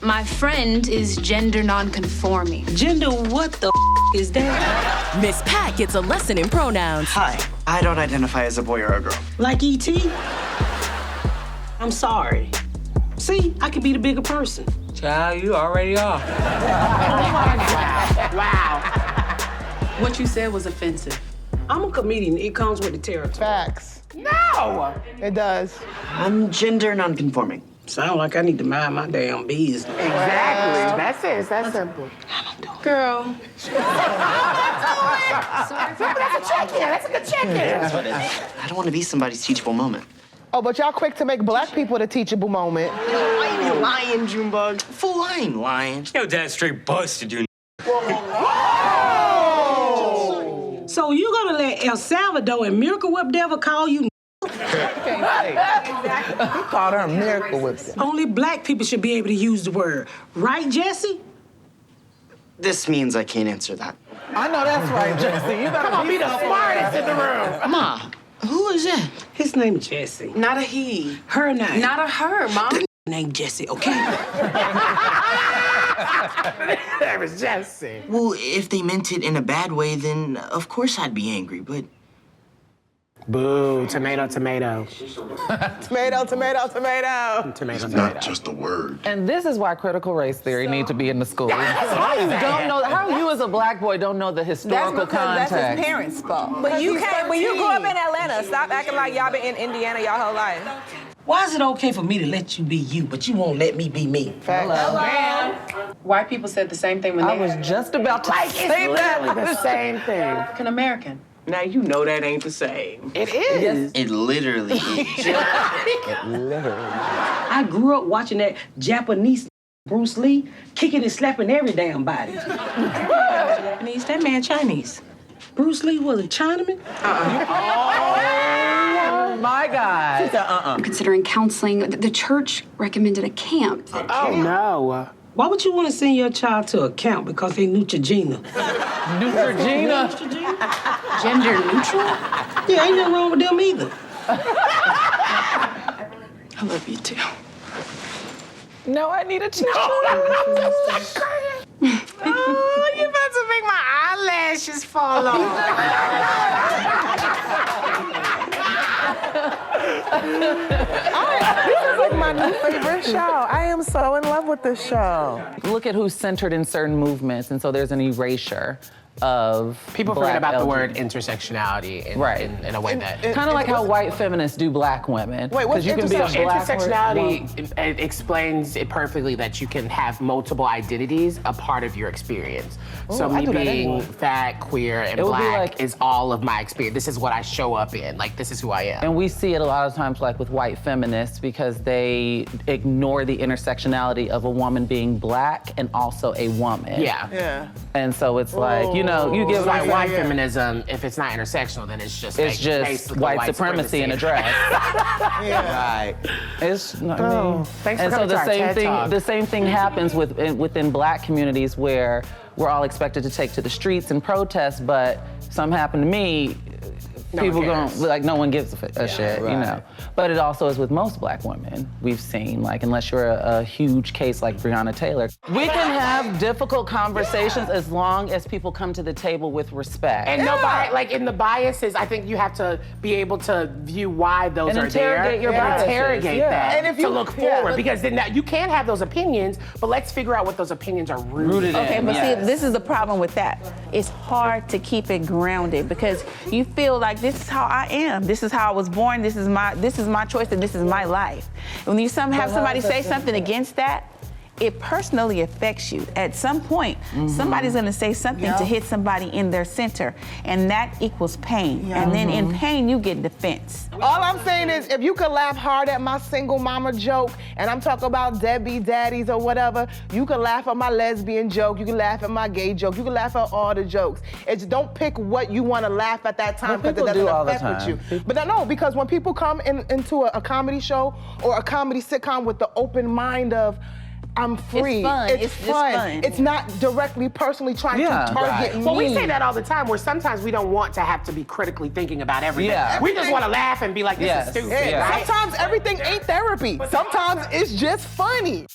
My friend is gender non-conforming. Gender what the is that? Miss Pat gets a lesson in pronouns. Hi, I don't identify as a boy or a girl. Like E.T.? I'm sorry. See, I can be the bigger person. Child, you already are. Wow. What you said was offensive. I'm a comedian. It comes with the territory. Facts. No! It does. I'm gender non-conforming. Sound like I need to mind my damn business. Exactly. That's it. It's that simple. Girl. That's a check-in. That's a good check-in. I don't want to be somebody's teachable moment. Oh, but y'all quick to make black people the teachable moment. Why you be lying, Junebug? Fool, I ain't lying. Yo, Dad straight busted you. So you gonna let El Salvador and Miracle Whip Devil call you? He called her a miracle whip. Only black people should be able to use the word. Right, Jesse? This means I can't answer that. I know that's right, Jesse. You better be the smartest in the room. Ma, who is that? His name is Jesse. Not a he. Her name. Not a her, Mom. The name Jesse, okay? That was Jesse. Well, if they meant it in a bad way, then of course I'd be angry, but... Boo, tomato, tomato. Tomato, tomato, tomato. Tomato, It's tomato. not just a word. And this is why critical race theory needs to be in the schools. How you as a black boy don't know the historical context? That's his parents' fault. But you can't. When you grew up in Atlanta, stop acting like y'all been in Indiana your whole life. Why is it okay for me to let you be you, but you won't let me be me? Hello. White people said the same thing when I they was just about to say Literally that. the same thing. An American. Now you know that ain't the same. It is. It literally is. I grew up watching that Japanese Bruce Lee kicking and slapping every damn body. Japanese, that man Chinese. Bruce Lee was a Chinaman? Oh my God. I'm considering counseling. The church recommended a camp. Oh no. Why would you want to send your child to a camp because they Neutrogena? Neutrogena. Gender neutral? Yeah, ain't nothing wrong with them either. I love you too. No, I need a tissue. Oh, you about to make my eyelashes fall off. This is like my new favorite show. I am so in love with this show. Look at who's centered in certain movements, and so there's an erasure of People black forget about the LGBT. word intersectionality in a way that... Kind of like how white feminists do black women. Wait, what's you can be a black intersectionality it explains it perfectly that you can have multiple identities a part of your experience. So I me do that being anyway. fat, queer, and It would be black like- is all of my experience. This is what I show up in. Like, this is who I am. And we see it a lot of times like with white feminists because they ignore the intersectionality of a woman being black and also a woman. Yeah. And so it's like, you know, you give It's like like white feminism, if it's not intersectional, then it's just basically white supremacy in a dress. Right. It's I mean, Thanks for and so coming to the our same TED thing Talk. the same thing happens within black communities where we're all expected to take to the streets and protest, but something happened to me, No people one going cares. like no one gives a shit, you right. know. But it also is with most black women. We've seen like unless you're a huge case like Breonna Taylor, we can have difficult conversations as long as people come to the table with respect. And nobody, like in the biases, I think you have to be able to view why those And are there. interrogate your and biases, interrogate yeah. that And if to you- look yeah. forward. Because then you can have those opinions, but let's figure out what those opinions are rooted in. Okay, but Yes. see, this is the problem with that. It's hard to keep it grounded because you feel like this is how I am. This is how I was born. This is my choice and this is my life. When you have somebody say something against that, it personally affects you. At some point, somebody's gonna say something to hit somebody in their center, and that equals pain. And then in pain, you get defense. All I'm saying is, if you could laugh hard at my single mama joke, and I'm talking about deadbeat daddies or whatever, you can laugh at my lesbian joke, you can laugh at my gay joke, you can laugh at all the jokes. It's don't pick what you want to laugh at that time Well, because it people do doesn't all the affect with time. you. But I know, because when people come into a comedy show or a comedy sitcom with the open mind of, I'm free. fun. It's just fun. It's not directly, personally trying Yeah. to target me. Well, we say that all the time, where sometimes we don't want to have to be critically thinking about everything. Yeah. We just want to laugh and be like, this Yes. is stupid, Yeah. right? Sometimes everything ain't therapy. Sometimes it's just funny.